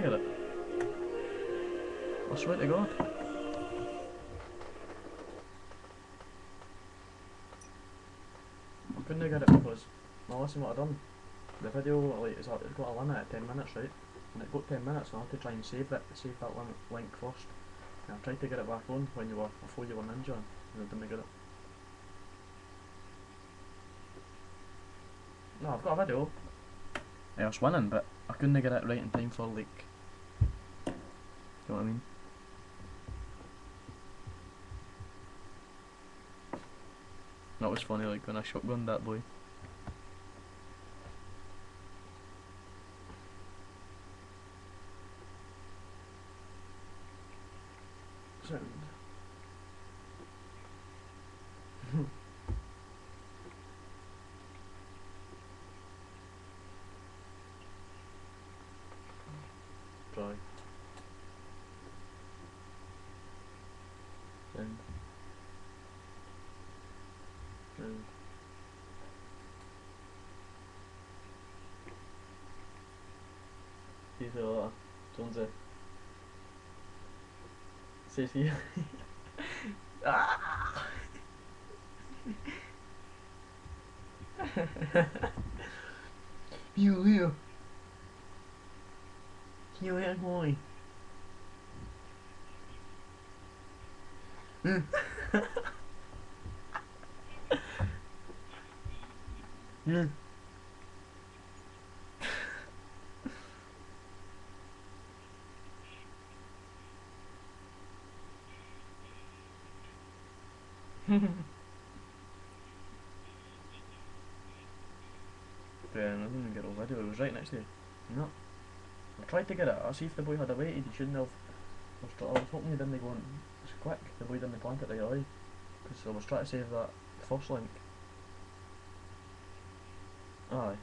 Get it. I swear to God. I couldn't get it because, now listen what I done. The video, like, it's got a limit at 10 minutes, right? And it got 10 minutes and I had to try and save that link first. And I tried to get it back on before you were ninja, and I didn't get it. No, I've got a video. I was winning, but I couldn't get it right in time for, like, you know what I mean? That was funny, like, when I shotgunned that boy. Sound. Try. Sound. Sound. See you later. Jonesy. See you. Ah! You. You little boy. Yeah, I didn't even get over video, it was right next to you. No. I tried to get it, I see if the boy had waited, he shouldn't have. I was hoping he didn't go on as quick, the boy didn't plant it right away. Because I was trying to save that first link. Aye.